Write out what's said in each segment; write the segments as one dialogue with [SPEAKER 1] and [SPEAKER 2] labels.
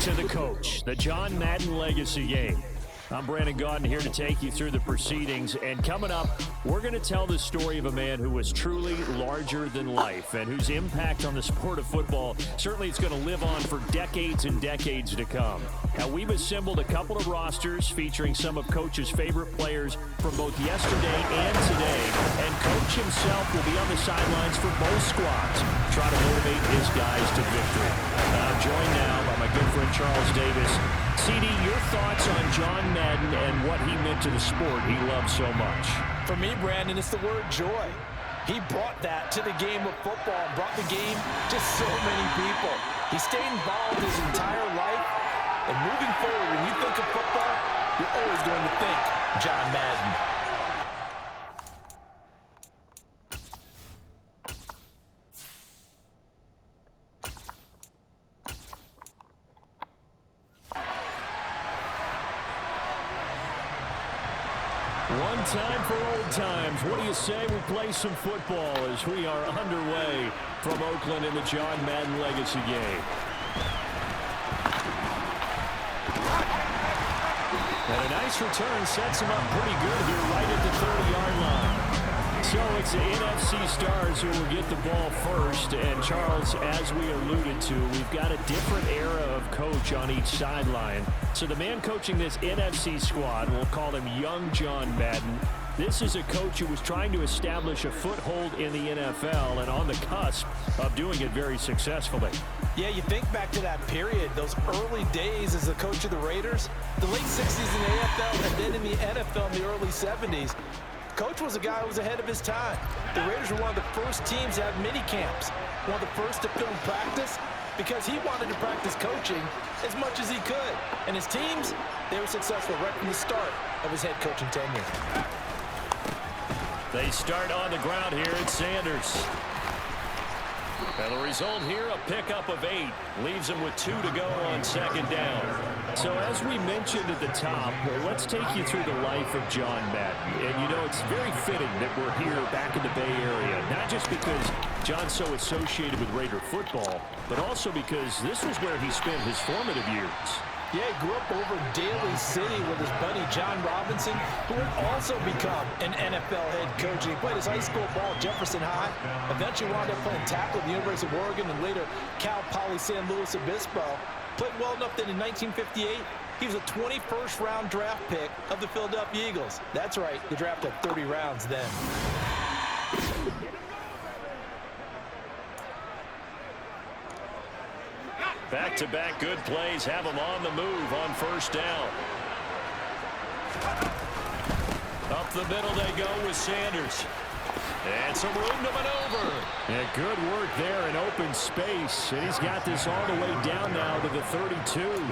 [SPEAKER 1] to the coach, the John Madden Legacy Game. I'm Brandon Gaudin here to take you through the proceedings, and coming up, we're going to tell the story of a man who was truly larger than life and whose impact on the sport of football certainly is going to live on for decades and decades to come. Now, we've assembled a couple of rosters featuring some of Coach's favorite players from both yesterday and today, and Coach himself will be on the sidelines for both squads, trying to motivate his guys to victory. I'm joined now by my good friend Charles Davis. CD, your thoughts on John Madden and what he meant to the sport he loves so much?
[SPEAKER 2] For me, Brandon, it's the word joy. He brought that to the game of football and brought the game to so many people. He stayed involved his entire life. And moving forward, when you think of football, you're always going to think John Madden.
[SPEAKER 1] One time for old times. What do you say we play some football as we are underway from Oakland in the John Madden Legacy Game? And a nice return sets him up pretty good here right at the 30-yard line. So it's the NFC stars who will get the ball first. And Charles, as we alluded to, we've got a different era of coach on each sideline. So the man coaching this NFC squad, we'll call him Young John Madden. This is a coach who was trying to establish a foothold in the NFL and on the cusp of doing it very successfully.
[SPEAKER 2] Yeah, you think back to that period, those early days as the coach of the Raiders, the late 60s in the AFL and then in the NFL in the early 70s. Coach was a guy who was ahead of his time. The Raiders were one of the first teams to have mini camps, one of the first to film practice, because he wanted to practice coaching as much as he could. And his teams, they were successful right from the start of his head coaching tenure.
[SPEAKER 1] They start on the ground here. It's Sanders. And the result here, a pickup of 8. Leaves him with 2 to go on second down. So as we mentioned at the top, let's take you through the life of John Madden. And, you know, it's very fitting that we're here back in the Bay Area, not just because John's so associated with Raider football, but also because this was where he spent his formative years.
[SPEAKER 2] Yeah, he grew up over in Daly City with his buddy John Robinson, who would also become an NFL head coach. He played his high school ball at Jefferson High, eventually wound up playing tackle at the University of Oregon, and later Cal Poly San Luis Obispo. Played well enough that in 1958, he was a 21st round draft pick of the Philadelphia Eagles. That's right, the draft had 30 rounds then.
[SPEAKER 1] Back-to-back good plays have him on the move on first down. Up the middle they go with Sanders. And some room to maneuver. Yeah, good work there in open space. And he's got this all the way down now to the 32.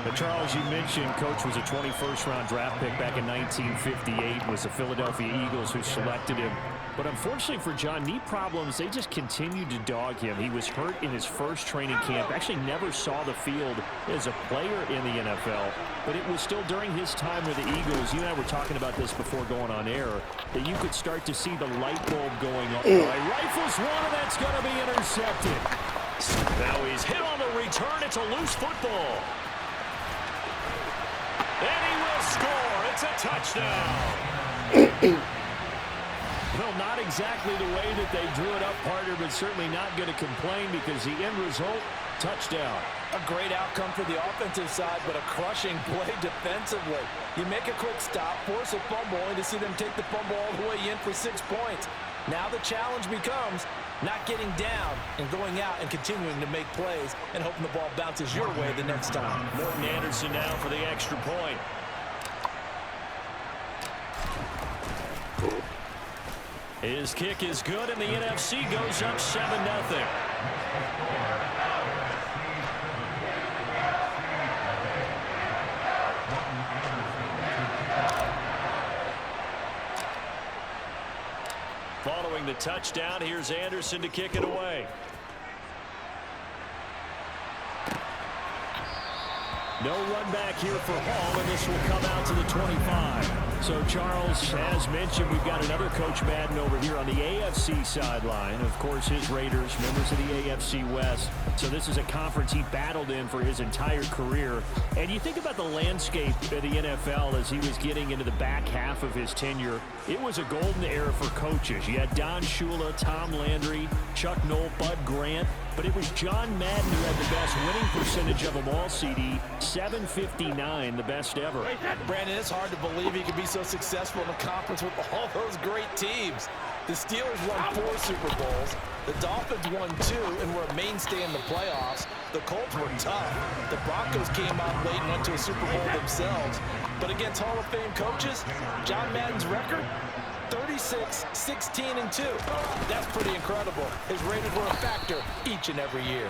[SPEAKER 1] But Charles, you mentioned Coach was a 21st round draft pick back in 1958. It was the Philadelphia Eagles who selected him. But unfortunately for John, knee problems, they just continued to dog him. He was hurt in his first training camp. Actually never saw the field as a player in the NFL. But it was still during his time with the Eagles. You and I were talking about this before going on air, that you could start to see the light bulb going up. He rifles one, and that's going to be intercepted. Now he's hit on the return. It's a loose football. And he will score. It's a touchdown. Well, not exactly the way that they drew it up, partner, but certainly not going to complain because the end result, touchdown.
[SPEAKER 2] A great outcome for the offensive side, but a crushing play defensively. You make a quick stop, force a fumble, and to see them take the fumble all the way in for 6 points. Now the challenge becomes not getting down and going out and continuing to make plays and hoping the ball bounces your way the next time.
[SPEAKER 1] Morton Anderson now for the extra point. His kick is good, and the NFC goes up 7-0. Following the touchdown, here's Anderson to kick it away. No run back here for Hall, and this will come out to the 25. So, Charles, as mentioned, we've got another Coach Madden over here on the AFC sideline. Of course, his Raiders, members of the AFC West. So this is a conference he battled in for his entire career. And you think about the landscape of the NFL as he was getting into the back half of his tenure. It was a golden era for coaches. You had Don Shula, Tom Landry, Chuck Noll, Bud Grant. But it was John Madden who had the best winning percentage of them all, CD. 759, the best ever.
[SPEAKER 2] Brandon, it's hard to believe he could be so successful in a conference with all those great teams. The Steelers won 4 Super Bowls. The Dolphins won 2 and were a mainstay in the playoffs. The Colts were tough. The Broncos came out late and went to a Super Bowl themselves. But against Hall of Fame coaches, John Madden's record, 36, 16, and 2. That's pretty incredible. His Raiders were a factor each and every year.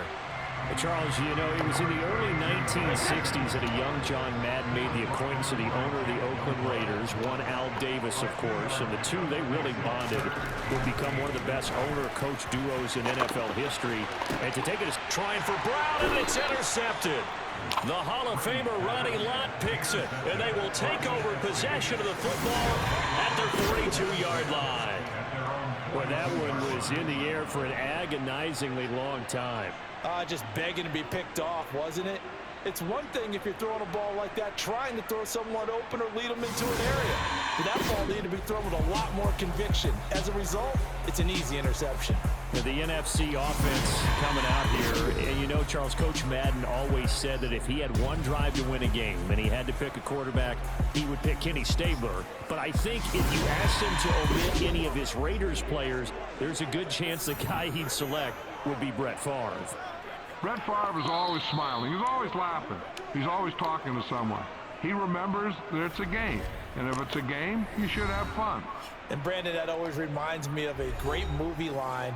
[SPEAKER 1] Charles, you know, it was in the early 1960s that a young John Madden made the acquaintance of the owner of the Oakland Raiders, one Al Davis, of course, and the two, they really bonded, would become one of the best owner-coach duos in NFL history. And to take it is trying for Brown, and it's intercepted. The Hall of Famer Ronnie Lott picks it, and they will take over possession of the football at their 42-yard line. Well, that one was in the air for an agonizingly long time.
[SPEAKER 2] Just begging to be picked off, wasn't it? It's one thing if you're throwing a ball like that, trying to throw someone open or lead them into an area. But that ball needed to be thrown with a lot more conviction. As a result, it's an easy interception.
[SPEAKER 1] The NFC offense coming out here. And you know, Charles, Coach Madden always said that if he had one drive to win a game and he had to pick a quarterback, he would pick Kenny Stabler. But I think if you asked him to omit any of his Raiders players, there's a good chance the guy he'd select would be Brett Favre.
[SPEAKER 3] Brett Favre is always smiling. He's always laughing. He's always talking to someone. He remembers that it's a game. And if it's a game, you should have fun.
[SPEAKER 2] And Brandon, that always reminds me of a great movie line.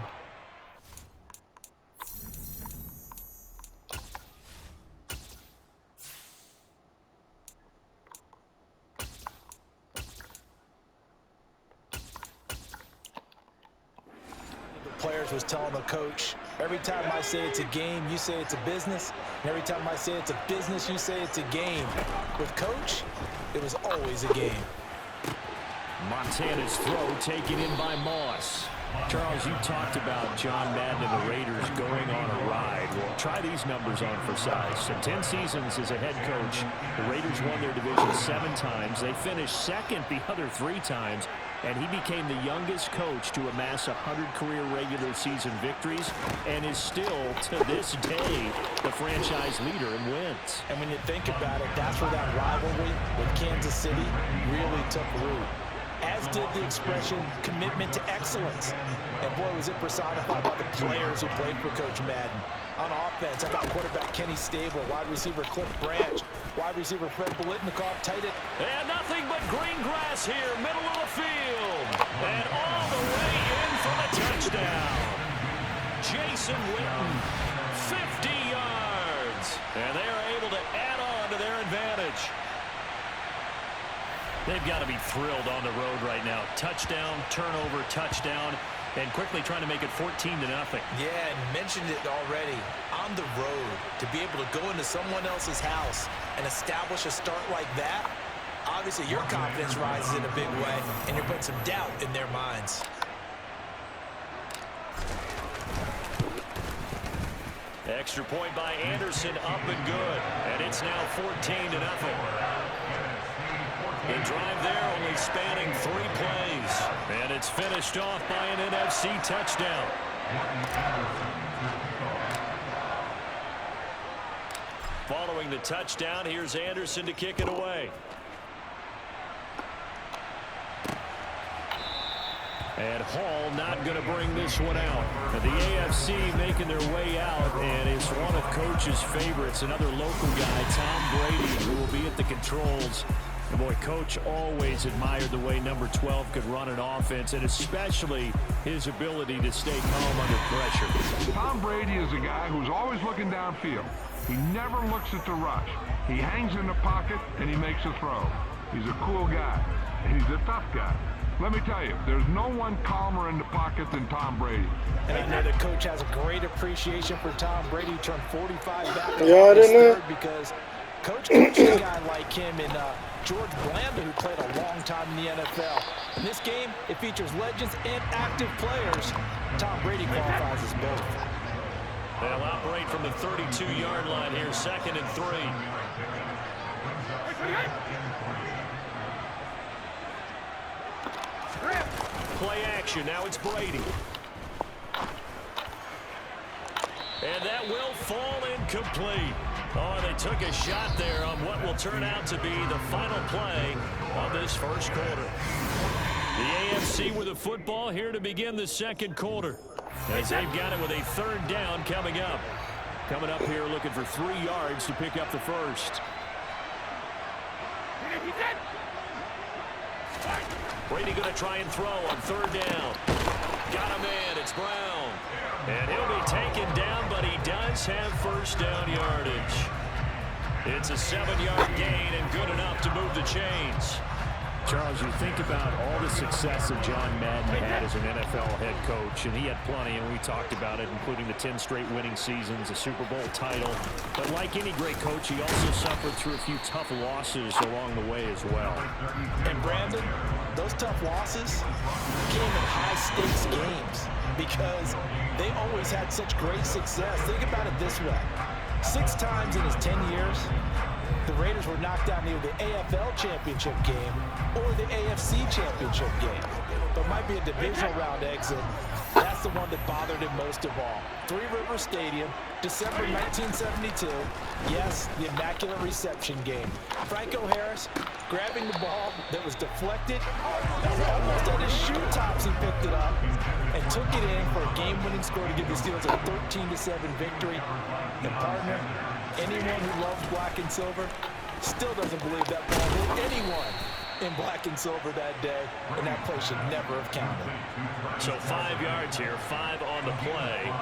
[SPEAKER 2] Players was telling the coach, every time I say it's a game, you say it's a business. And every time I say it's a business, you say it's a game. With Coach, it was always a game.
[SPEAKER 1] Montana's throw taken in by Moss. Charles, you talked about John Madden and the Raiders going on a ride. Well, try these numbers on for size. In 10 seasons as a head coach, the Raiders won their division 7 times. They finished second the other 3 times. And he became the youngest coach to amass 100 career regular season victories and is still, to this day, the franchise leader in wins.
[SPEAKER 2] And when you think about it, that's where that rivalry with Kansas City really took root. As did the expression, commitment to excellence. And boy, was it personified by the players who played for Coach Madden. On offense, I got quarterback Kenny Stabler, wide receiver Cliff Branch, wide receiver Fred Biletnikoff, tight end.
[SPEAKER 1] And nothing but green grass here, middle of the field. And all the way in for the touchdown. Jason Witten, 50 yards. And they are able to add on to their advantage. They've got to be thrilled on the road right now. Touchdown, turnover, touchdown. And quickly trying to make it 14-0.
[SPEAKER 2] Yeah, and mentioned it already. On the road, to be able to go into someone else's house and establish a start like that, obviously your confidence rises in a big way, and you're putting some doubt in their minds.
[SPEAKER 1] Extra point by Anderson, up and good. And it's now 14-0. The drive there only spanning 3 plays. And it's finished off by an NFC touchdown. Following the touchdown, here's Anderson to kick it away. And Hall not going to bring this one out. And the AFC making their way out, and it's one of Coach's favorites, another local guy, Tom Brady, who will be at the controls. And boy, Coach always admired the way number 12 could run an offense, and especially his ability to stay calm under pressure.
[SPEAKER 3] Tom Brady is a guy who's always looking downfield. He never looks at the rush. He hangs in the pocket, and he makes a throw. He's a cool guy, and he's a tough guy. Let me tell you, there's no one calmer in the pocket than Tom Brady.
[SPEAKER 2] And I know that Coach has a great appreciation for Tom Brady. He turned 45 back in
[SPEAKER 4] Yeah, I
[SPEAKER 2] his
[SPEAKER 4] didn't know.
[SPEAKER 2] third because Coach coached a guy like him in George Blanda, who played a long time in the NFL. In this game, it features legends and active players. Tom Brady qualifies as both.
[SPEAKER 1] They'll operate from the 32-yard line here, 2nd and 3. Play action. Now it's Brady. And that will fall incomplete. Oh, they took a shot there on what will turn out to be the final play of this first quarter. The AFC with the football here to begin the second quarter, as they've got it with a 3rd down coming up. Coming up here looking for 3 yards to pick up the first. Brady going to try and throw on 3rd down. Got him in. It's Brown. And he'll be taken down, but he does have first down yardage. It's a 7-yard gain and good enough to move the chains. Charles, you think about all the success that John Madden had as an NFL head coach, and he had plenty, and we talked about it, including the 10 straight winning seasons, a Super Bowl title. But like any great coach, he also suffered through a few tough losses along the way as well.
[SPEAKER 2] And Brandon, those tough losses came in high-stakes games because they always had such great success. Think about it this way. 6 times in his 10 years, the Raiders were knocked out in either the AFL championship game or the AFC championship game. But it might be a divisional round exit. That's the one that bothered him most of all. Three River Stadium, December 1972. Yes, the Immaculate Reception game. Franco Harris grabbing the ball that was deflected. Almost at his shoe tops, he picked it up and took it in for a game-winning score to give the Steelers a 13-7 victory. And partner, anyone who loves black and silver still doesn't believe that ball hit anyone in black and silver that day, and that play should never have counted.
[SPEAKER 1] So 5 yards here, 5 on the play,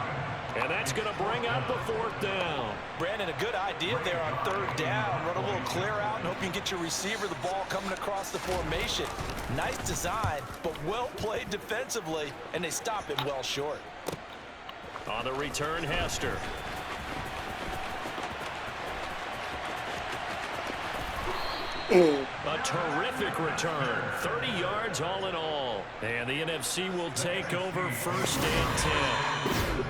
[SPEAKER 1] and that's going to bring up the 4th down.
[SPEAKER 2] Brandon, a good idea there on 3rd down. Run a little clear out and hope you can get your receiver the ball coming across the formation. Nice design, but well played defensively, and they stop it well short.
[SPEAKER 1] On the return, Hester. A terrific return. 30 yards all in all. And the NFC will take over 1st and 10.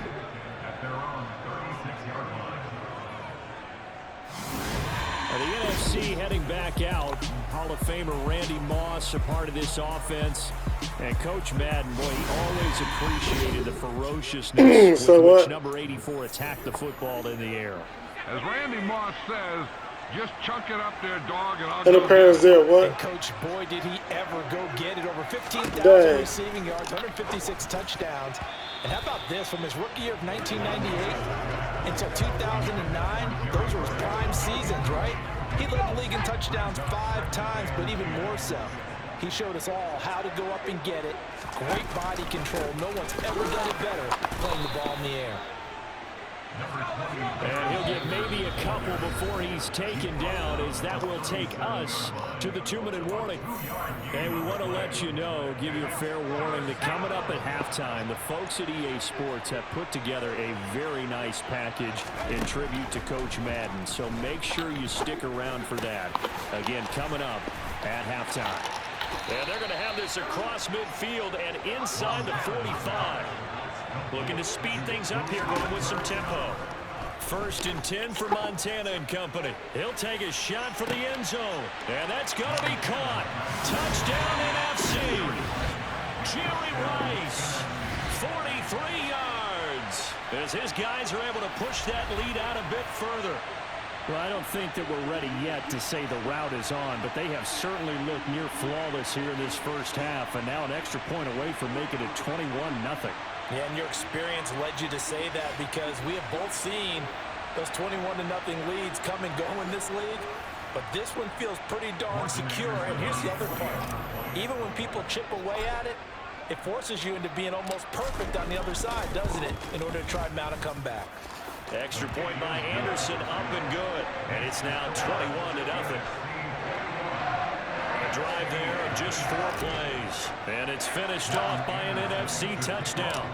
[SPEAKER 1] The NFC heading back out. Hall of Famer Randy Moss a part of this offense. And Coach Madden, boy, he always appreciated the ferociousness with which number 84 attacked the football in the air.
[SPEAKER 3] As Randy Moss says, just chunk it up there, dog, and I'll
[SPEAKER 4] And the parents there, what?
[SPEAKER 2] And Coach, boy, did he ever go get it. Over 15,000 receiving yards, 156 touchdowns. And how about this? From his rookie year of 1998 until 2009, those were his prime seasons, right? He led the league in touchdowns 5 times, but even more so, he showed us all how to go up and get it. Great body control. No one's ever done it better playing the ball in the air.
[SPEAKER 1] And he'll get maybe a couple before he's taken down, as that will take us to the 2-minute warning. And we want to let you know, give you a fair warning, that coming up at halftime, the folks at EA Sports have put together a very nice package in tribute to Coach Madden. So make sure you stick around for that. Again, coming up at halftime. And they're going to have this across midfield and inside the 45. Looking to speed things up here, going with some tempo. 1st and 10 for Montana and company. He'll take a shot for the end zone. And that's going to be caught. Touchdown NFC. Jerry Rice, 43 yards. As his guys are able to push that lead out a bit further. Well, I don't think that we're ready yet to say the route is on, but they have certainly looked near flawless here in this first half, and now an extra point away from making it 21-0.
[SPEAKER 2] Yeah, and your experience led you to say that, because we have both seen those 21-0 leads come and go in this league. But this one feels pretty darn secure. And here's the other part. Even when people chip away at it, it forces you into being almost perfect on the other side, doesn't it, in order to try and mount a comeback.
[SPEAKER 1] Extra point by Anderson, up and good. And it's now 21-0. A drive there of just 4 plays. And it's finished off by an NFC touchdown.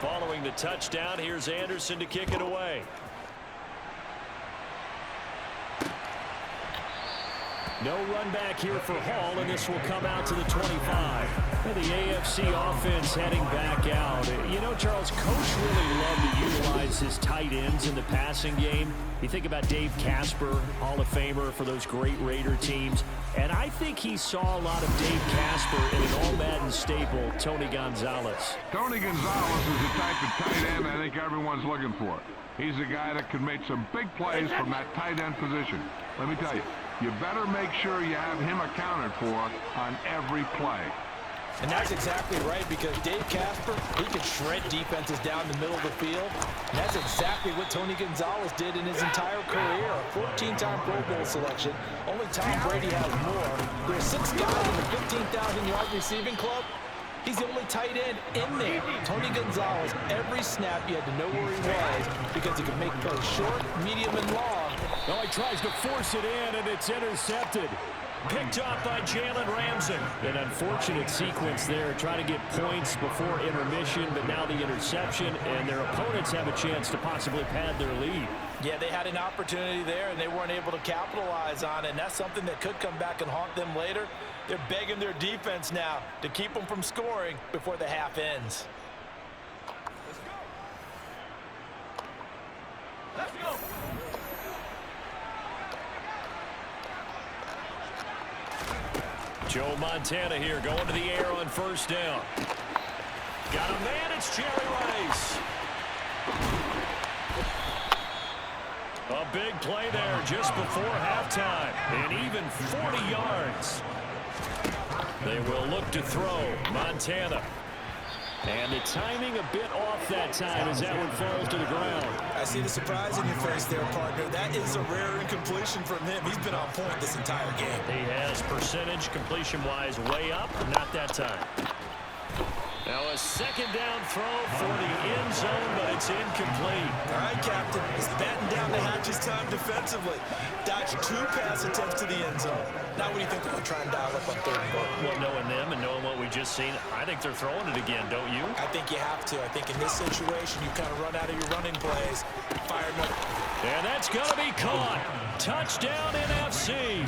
[SPEAKER 1] Following the touchdown, here's Anderson to kick it away. No run back here for Hall, and this will come out to the 25. And the AFC offense heading back out. You know, Charles, Coach really loved to utilize his tight ends in the passing game. You think about Dave Casper, Hall of Famer for those great Raider teams. And I think he saw a lot of Dave Casper in an all-Madden staple, Tony Gonzalez.
[SPEAKER 3] Tony Gonzalez is the type of tight end I think everyone's looking for. He's a guy that can make some big plays from that tight end position. Let me tell you, you better make sure you have him accounted for on every play.
[SPEAKER 2] And that's exactly right, because Dave Casper, he could shred defenses down the middle of the field. And that's exactly what Tony Gonzalez did in his entire career. A 14-time Pro Bowl selection. Only Tom Brady has more. There are 6 guys in the 15,000-yard receiving club. He's the only tight end in there. Tony Gonzalez, every snap you had to know where he was because he could make plays short, medium, and long.
[SPEAKER 1] Well, he tries to force it in, and it's intercepted. Picked off by Jalen Ramsey. An unfortunate sequence there, trying to get points before intermission, but now the interception, and their opponents have a chance to possibly pad their lead.
[SPEAKER 2] Yeah, they had an opportunity there, and they weren't able to capitalize on it, and that's something that could come back and haunt them later. They're begging their defense now to keep them from scoring before the half ends. Let's go.
[SPEAKER 1] Joe Montana here going to the air on first down. Got a man, it's Jerry Rice. A big play there just before halftime, and even 40 yards. They will look to throw. Montana. And the timing a bit off that time as that one falls to the ground.
[SPEAKER 2] I see the surprise in your face there, partner. That is a rare incompletion from him. He's been on point this entire game.
[SPEAKER 1] He has percentage completion-wise way up. Not that time. Now a second down throw for the end zone, but it's incomplete.
[SPEAKER 2] All right, Captain. He's batting down the hatches time defensively. Dodged 2 pass attempts to the end zone. Now what do you think they're going to try and dial up on 3rd and goal?
[SPEAKER 1] Well, knowing them and knowing what we just seen, I think they're throwing it again, don't you?
[SPEAKER 2] I think you have to. I think in this situation, you kind of run out of your running plays. Fire them up.
[SPEAKER 1] And that's going to be caught. Touchdown NFC.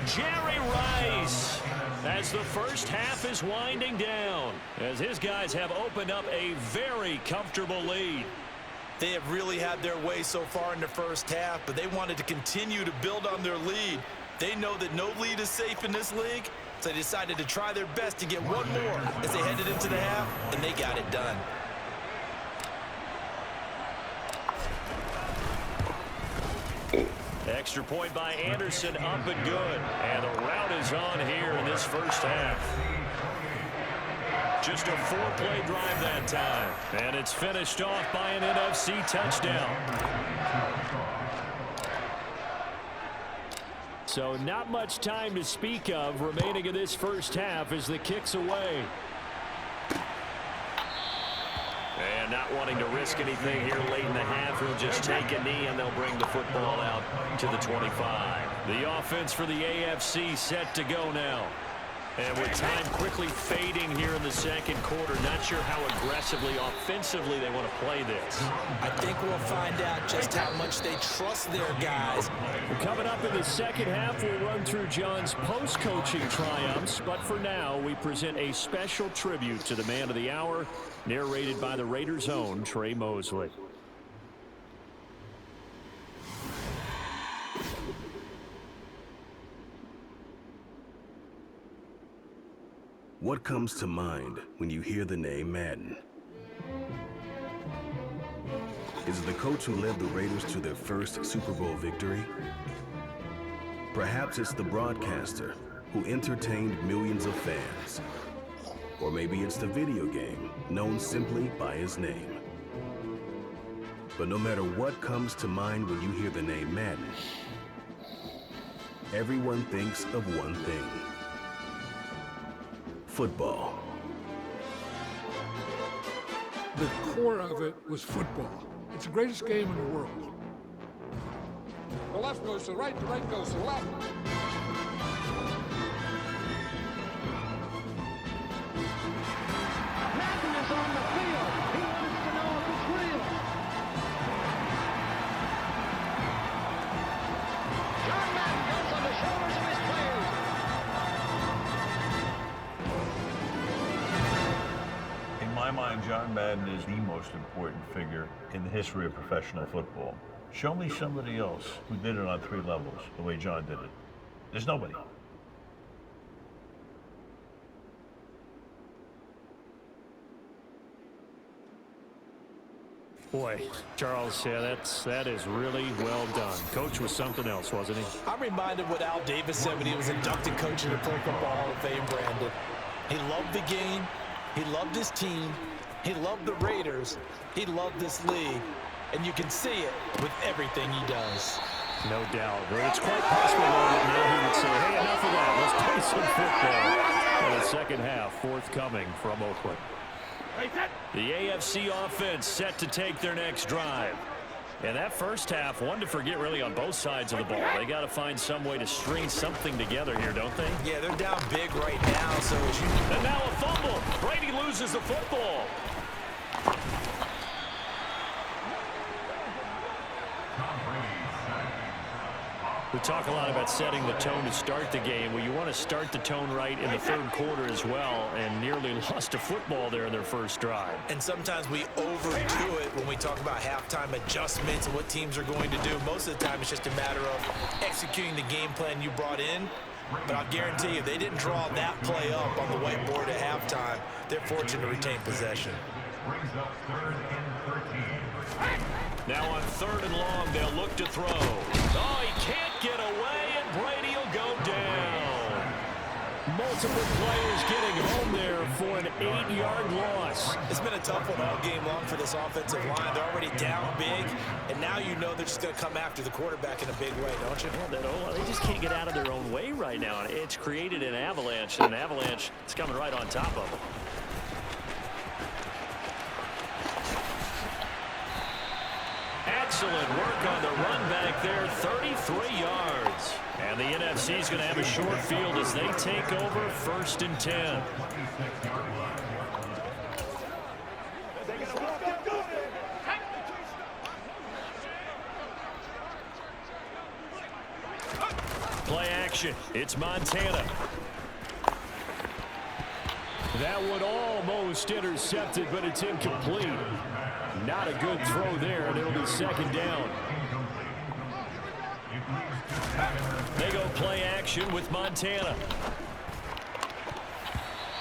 [SPEAKER 1] Jerry Rice. As the first half is winding down, as his guys have opened up a very comfortable lead.
[SPEAKER 2] They have really had their way so far in the first half, but they wanted to continue to build on their lead. They know that no lead is safe in this league, so they decided to try their best to get one more as they headed into the half, and they got it done.
[SPEAKER 1] Extra point by Anderson, up and good. And the route is on here in this first half. Just a 4-play drive that time. And it's finished off by an NFC touchdown. So not much time to speak of remaining in this first half as the kick's away. And not wanting to risk anything here late in the half, he'll just take a knee and they'll bring the football out to the 25. The offense for the AFC set to go now. And with time quickly fading here in the second quarter, not sure how aggressively, offensively they want to play this.
[SPEAKER 2] I think we'll find out just how much they trust their guys.
[SPEAKER 1] Coming up in the second half, we'll run through John's post-coaching triumphs. But for now, we present a special tribute to the man of the hour, narrated by the Raiders' own Trey Mosley.
[SPEAKER 4] What comes to mind when you hear the name Madden? Is it the coach who led the Raiders to their first Super Bowl victory? Perhaps it's the broadcaster who entertained millions of fans. Or maybe it's the video game known simply by his name. But no matter what comes to mind when you hear the name Madden, everyone thinks of one thing: football.
[SPEAKER 5] The core of it was football. It's the greatest game in the world.
[SPEAKER 6] The left goes to the right goes to the left.
[SPEAKER 7] Madden is on the field. He wants to know if it's real. John Madden goes on the shoulders of his players.
[SPEAKER 8] mind, John Madden is the most important figure in the history of professional football. Show me somebody else who did it on 3 levels the way John did it. There's nobody.
[SPEAKER 1] Boy, Charles, yeah, that is really well done. Coach was something else, wasn't he?
[SPEAKER 2] I'm reminded what Al Davis said when he was inducted coach in the Pro Football Hall of Fame, Brandon. He loved the game. He loved his team. He loved the Raiders. He loved this league. And you can see it with everything he does.
[SPEAKER 1] No doubt. But it's quite possible that now he would say, hey, enough of that. Let's play some football. And the second half forthcoming from Oakland. The AFC offense set to take their next drive. And that first half, one to forget really on both sides of the ball. They got to find some way to string something together here, don't they?
[SPEAKER 2] Yeah, they're down big right now. So as you...
[SPEAKER 1] And now a fumble. Brady loses the football. We talk a lot about setting the tone to start the game. Well, you want to start the tone right in the third quarter as well, and nearly lost a football there in their first drive.
[SPEAKER 2] And sometimes we overdo it when we talk about halftime adjustments and what teams are going to do. Most of the time, it's just a matter of executing the game plan you brought in. But I'll guarantee you, if they didn't draw that play up on the whiteboard at halftime, they're fortunate to retain possession.
[SPEAKER 1] Now on 3rd and long, they'll look to throw. Oh, he can't get away, and Brady will go down. Multiple players getting home there for an 8-yard loss.
[SPEAKER 2] It's been a tough one all game long for this offensive line. They're already down big, and now you know they're just going to come after the quarterback in a big way, don't you?
[SPEAKER 1] Yeah, they just can't get out of their own way right now. It's created an avalanche, and an avalanche is coming right on top of them. Excellent work on the run back there, 33 yards. And the NFC is going to have a short field as they take over 1st and 10. Play action. It's Montana. That one almost intercepted, but it's incomplete. Not a good throw there, and it'll be 2nd down. They go play action with Montana.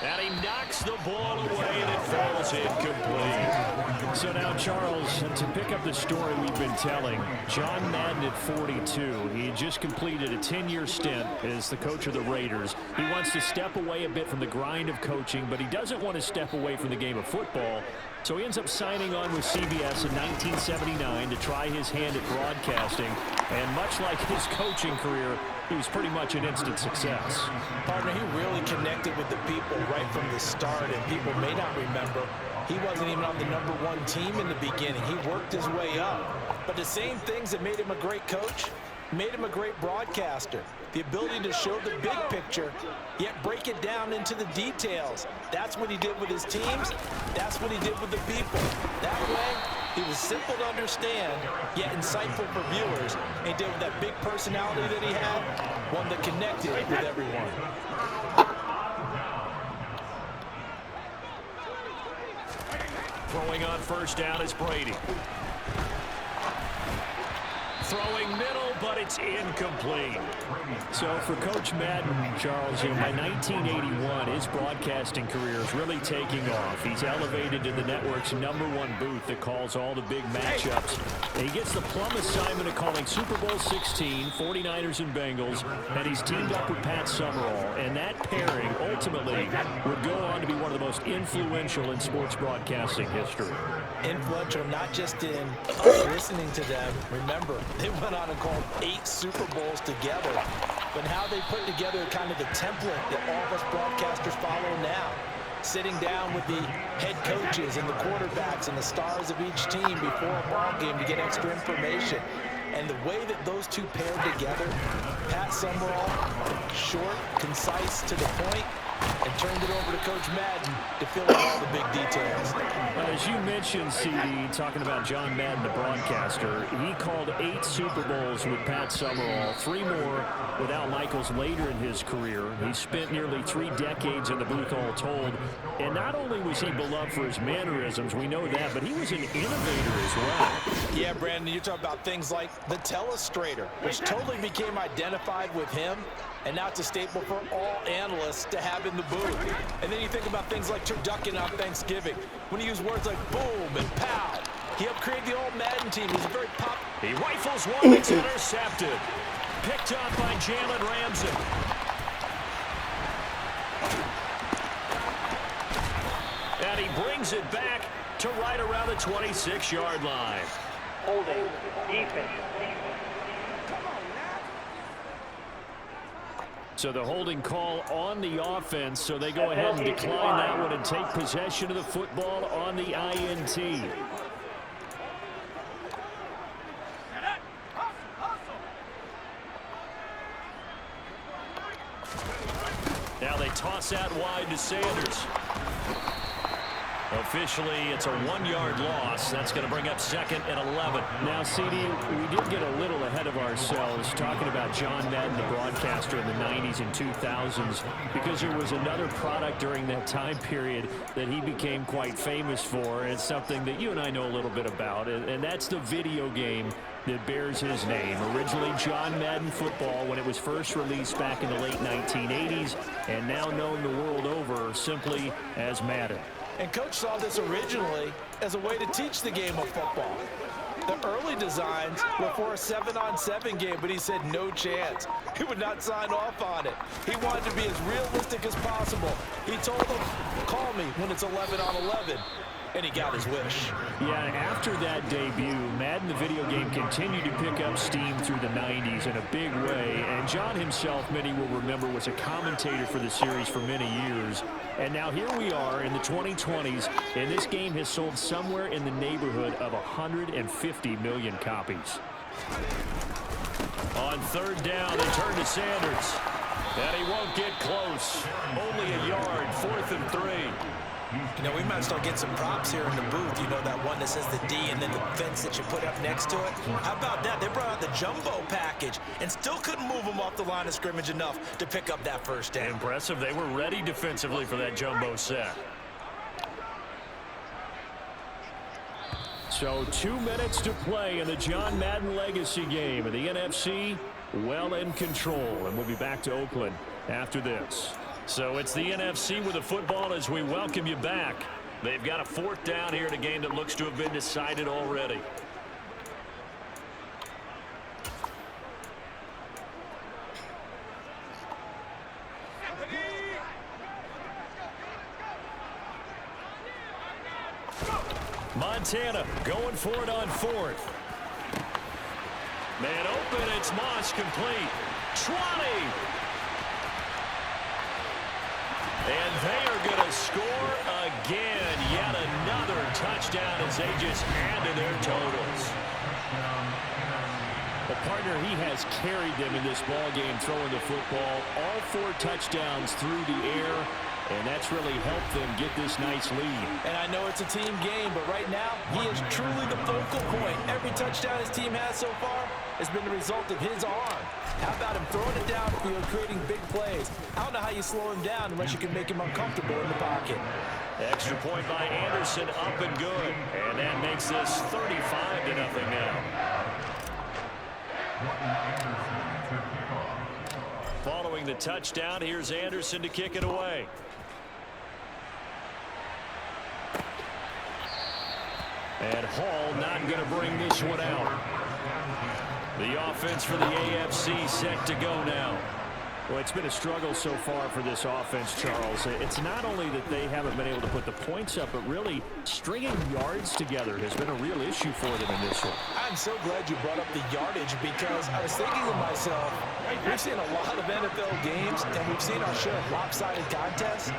[SPEAKER 1] And he knocks the ball away, and it falls incomplete. So now, Charles, to pick up the story we've been telling, John Madden at 42, he had just completed a 10-year stint as the coach of the Raiders. He wants to step away a bit from the grind of coaching, but he doesn't want to step away from the game of football. So he ends up signing on with CBS in 1979 to try his hand at broadcasting. And much like his coaching career, he was pretty much an instant success.
[SPEAKER 2] Partner, he really connected with the people right from the start, and people may not remember, he wasn't even on the #1 team in the beginning. He worked his way up. But the same things that made him a great coach made him a great broadcaster. The ability to show the big picture, yet break it down into the details. That's what he did with his teams. That's what he did with the people. That way, he was simple to understand, yet insightful for viewers. And he did with that big personality that he had, one that connected with everyone.
[SPEAKER 1] Throwing on 1st down is Brady. Throwing middle, but it's incomplete. So for Coach Madden, Charles, by 1981, his broadcasting career is really taking off. He's elevated to the network's #1 booth that calls all the big matchups. And he gets the plum assignment of calling Super Bowl 16, 49ers and Bengals, and he's teamed up with Pat Summerall. And that pairing ultimately would go on to be one of the most influential in sports broadcasting history.
[SPEAKER 2] Influential not just in us listening to them. Remember, they went on and called 8 Super Bowls together. But how they put together kind of the template that all of us broadcasters follow now. Sitting down with the head coaches and the quarterbacks and the stars of each team before a ball game to get extra information. And the way that those two paired together, Pat Summerall, short, concise, to the point, and turned it over to Coach Madden to fill in all the big details.
[SPEAKER 1] As you mentioned, CD, talking about John Madden, the broadcaster, he called 8 Super Bowls with Pat Summerall, 3 more with Al Michaels later in his career. He spent nearly 3 decades in the booth all told. And not only was he beloved for his mannerisms, we know that, but he was an innovator as well.
[SPEAKER 2] Yeah, Brandon, you're talking about things like the telestrator, which totally became identified with him. And now it's a staple for all analysts to have in the booth. And then you think about things like turducken on Thanksgiving. When you use words like boom and pow, he helped create the old Madden team. He's a very pop.
[SPEAKER 1] He rifles one that's intercepted. Picked up by Jalen Ramsey. And he brings it back to right around the 26-yard line.
[SPEAKER 7] Holding, defense.
[SPEAKER 1] So the holding call on the offense, so they go ahead and decline that one and take possession of the football on the INT. Now they toss out wide to Sanders. Officially, it's a 1-yard loss. That's going to bring up 2nd and 11. Now, CD, we did get a little ahead of ourselves talking about John Madden, the broadcaster in the 90s and 2000s, because there was another product during that time period that he became quite famous for, and it's something that you and I know a little bit about, and that's the video game that bears his name. Originally John Madden Football when it was first released back in the late 1980s, and now known the world over simply as Madden.
[SPEAKER 2] And Coach saw this originally as a way to teach the game of football. The early designs were for a 7-on-7 game, but he said no chance. He would not sign off on it. He wanted to be as realistic as possible. He told them, call me when it's 11-on-11. And he got his wish.
[SPEAKER 1] Yeah, after that debut, Madden, the video game, continued to pick up steam through the 90s in a big way. And John himself, many will remember, was a commentator for the series for many years. And now here we are in the 2020s, and this game has sold somewhere in the neighborhood of 150 million copies. On 3rd down, they turn to Sanders. And he won't get close. Only a yard, 4th and 3.
[SPEAKER 2] You know, we might start getting some props here in the booth. You know, that one that says the D and then the fence that you put up next to it. How about that? They brought out the jumbo package and still couldn't move them off the line of scrimmage enough to pick up that first down.
[SPEAKER 1] Impressive. They were ready defensively for that jumbo set. So 2 minutes to play in the John Madden legacy game. And the NFC well in control. And we'll be back to Oakland after this. So it's the NFC with the football as we welcome you back. They've got a 4th down here in a game that looks to have been decided already. Montana going for it on 4th. Man open, it's Moss complete. 20. And they are going to score again. Yet another touchdown as they just add to their totals. The partner, he has carried them in this ball game, throwing the football. All 4 touchdowns through the air, and that's really helped them get this nice lead.
[SPEAKER 2] And I know it's a team game, but right now, he is truly the focal point. Every touchdown his team has so far has been the result of his arm. How about him throwing it downfield, creating big plays? I don't know how you slow him down unless you can make him uncomfortable in the pocket.
[SPEAKER 1] Extra point by Anderson, up and good. And that makes this 35-0 now. Following the touchdown, here's Anderson to kick it away. And Hall not going to bring this one out. The offense for the AFC set to go now. Well, it's been a struggle so far for this offense, Charles. It's not only that they haven't been able to put the points up, but really stringing yards together has been a real issue for them in this one.
[SPEAKER 2] I'm so glad you brought up the yardage because I was thinking to myself, we've seen a lot of NFL games and we've seen our share of lopsided contests,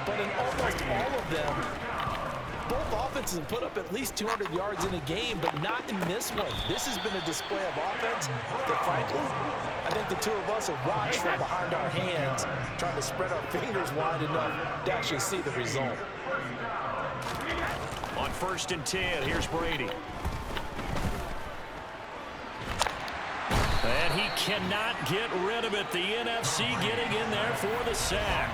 [SPEAKER 2] but in almost all of them, both offenses have put up at least 200 yards in a game, but not in this one. This has been a display of offense that, frankly, I think the two of us have watched from behind our hands, trying to spread our fingers wide enough to actually see the result.
[SPEAKER 1] On 1st and 10, here's Brady. And he cannot get rid of it. The NFC getting in there for the sack.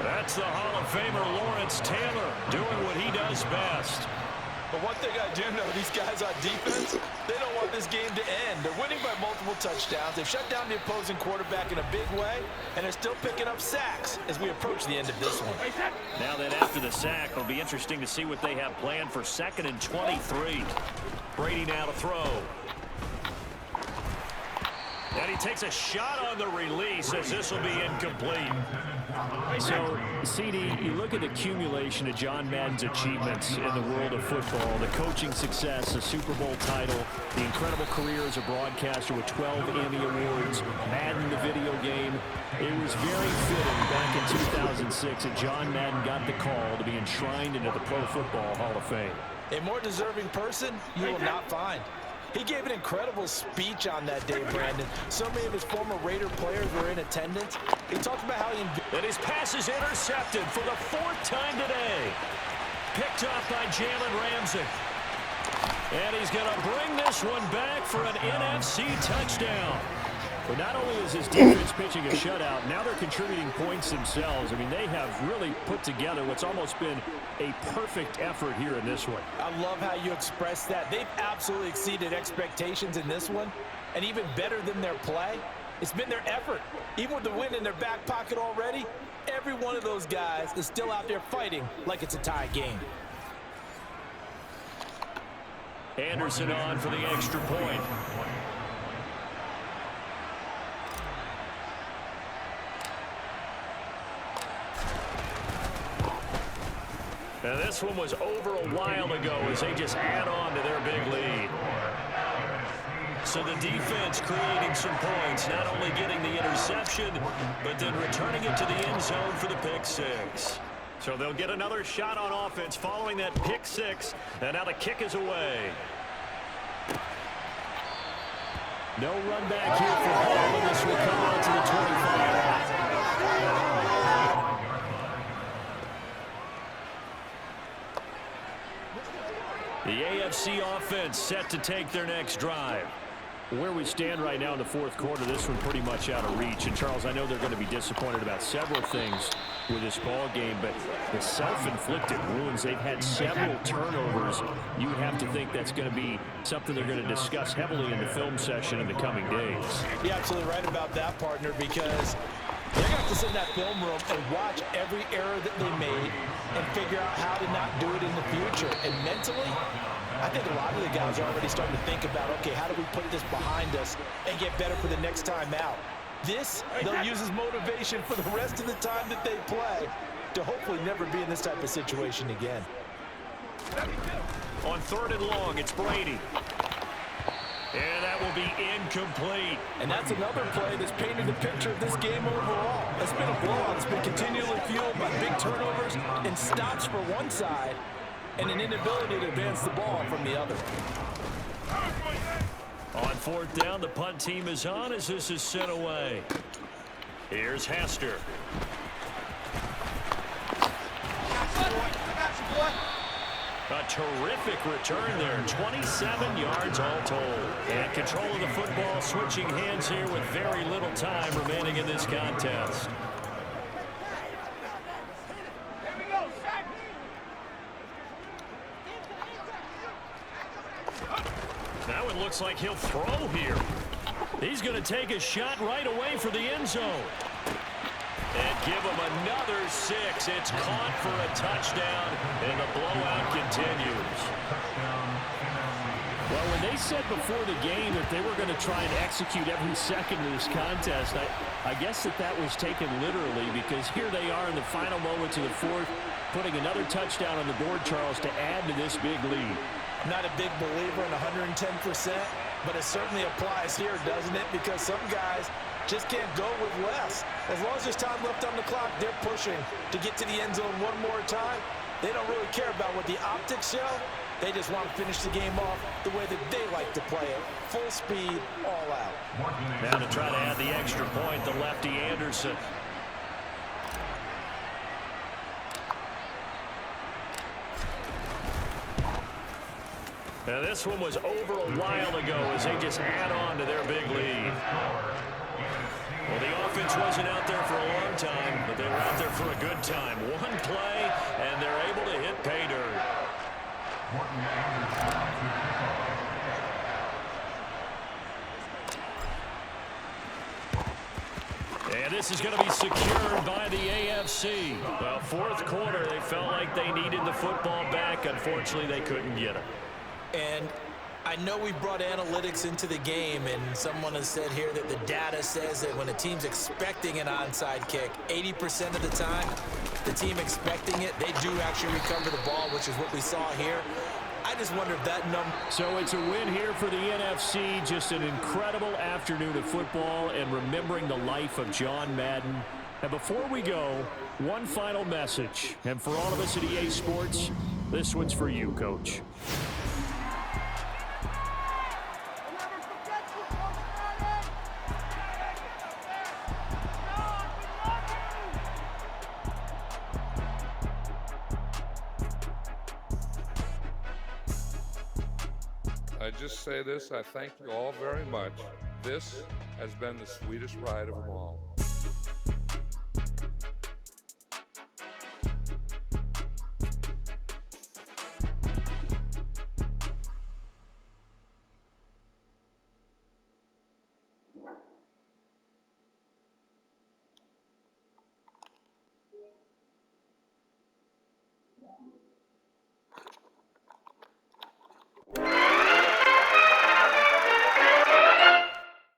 [SPEAKER 1] That's the Hall of Famer Lawrence Taylor doing what he does best.
[SPEAKER 2] But one thing I do know, these guys on defense, they don't want this game to end. They're winning by multiple touchdowns. They've shut down the opposing quarterback in a big way, and they're still picking up sacks as we approach the end of this one.
[SPEAKER 1] Now then, after the sack, it'll be interesting to see what they have planned for 2nd and 23. Brady now to throw. And he takes a shot on the release as this will be incomplete.
[SPEAKER 9] So, CD, you look at the accumulation of John Madden's achievements in the world of football, the coaching success, the Super Bowl title, the incredible career as a broadcaster with 12 Emmy Awards, Madden, the video game. It was very fitting back in 2006 that John Madden got the call to be enshrined into the Pro Football Hall of Fame.
[SPEAKER 2] A more deserving person you will not find. He gave an incredible speech on that day, Brandon. So many of his former Raider players were in attendance. He talked about how he...
[SPEAKER 1] And his pass is intercepted for the 4th time today. Picked off by Jalen Ramsey. And he's going to bring this one back for an NFC touchdown.
[SPEAKER 9] But not only is his defense pitching a shutout, now they're contributing points themselves. I mean, they have really put together what's almost been a perfect effort here in this one.
[SPEAKER 2] I love how you express that. They've absolutely exceeded expectations in this one, and even better than their play, it's been their effort. Even with the win in their back pocket already, every one of those guys is still out there fighting like it's a tie game.
[SPEAKER 1] Anderson on for the extra point. And this one was over a while ago as they just add on to their big lead. So the defense creating some points, not only getting the interception, but then returning it to the end zone for the pick six. So they'll get another shot on offense following that pick six, and now the kick is away.
[SPEAKER 9] No run back here for Hall, and this will come out to the 25.
[SPEAKER 1] The AFC offense set to take their next drive.
[SPEAKER 9] Where we stand right now in the 4th quarter, this one pretty much out of reach. And, Charles, I know they're going to be disappointed about several things with this ball game, but the self-inflicted wounds, they've had several turnovers. You would have to think that's going to be something they're going to discuss heavily in the film session in the coming days.
[SPEAKER 2] You're absolutely right about that, partner, because they're going to have to sit in that film room and watch every error that they made and figure out how to not do it in the future. And mentally, I think a lot of the guys are already starting to think about, okay, how do we put this behind us and get better for the next time out? This, they'll use as motivation for the rest of the time that they play to hopefully never be in this type of situation again.
[SPEAKER 1] On 3rd and long, it's Brady. And that will be incomplete.
[SPEAKER 2] And that's another play that's painted the picture of this game overall. It's been a blowout. It's been continually fueled by big turnovers and stops for one side and an inability to advance the ball from the other.
[SPEAKER 1] On 4th down, the punt team is on as this is sent away. Here's Hester. A terrific return there. 27 yards all told. And control of the football switching hands here with very little time remaining in this contest. Now it looks like he'll throw here. He's going to take a shot right away for the end zone. And give him another 6. It's caught for a touchdown, and the blowout continues.
[SPEAKER 9] Well, when they said before the game that they were going to try and execute every second of this contest, I guess that was taken literally, because here they are in the final moments of the 4th, putting another touchdown on the board, Charles, to add to this big lead.
[SPEAKER 2] I'm not a big believer in 110%, but it certainly applies here, doesn't it? Because some guys just can't go with less. As long as there's time left on the clock, they're pushing to get to the end zone one more time. They don't really care about what the optics show. They just want to finish the game off the way that they like to play it. Full speed, all out.
[SPEAKER 1] Now to try to add the extra point, the lefty Anderson. Now this one was over a while ago as they just add on to their big lead. Well, the offense wasn't out there for a long time, but they were out there for a good time. One play, and they're able to hit pay dirt. And this is going to be secured by the AFC. Well, fourth quarter, they felt like they needed the football back. Unfortunately, they couldn't get it.
[SPEAKER 2] And I know we brought analytics into the game, and someone has said here that the data says that when a team's expecting an onside kick, 80% of the time, the team expecting it, they do actually recover the ball, which is what we saw here. I just wonder if that number...
[SPEAKER 1] So it's a win here for the NFC. Just an incredible afternoon of football and remembering the life of John Madden. And before we go, one final message. And for all of us at EA Sports, this one's for you, Coach.
[SPEAKER 6] I just say this, I thank you all very much. This has been the sweetest ride of them all.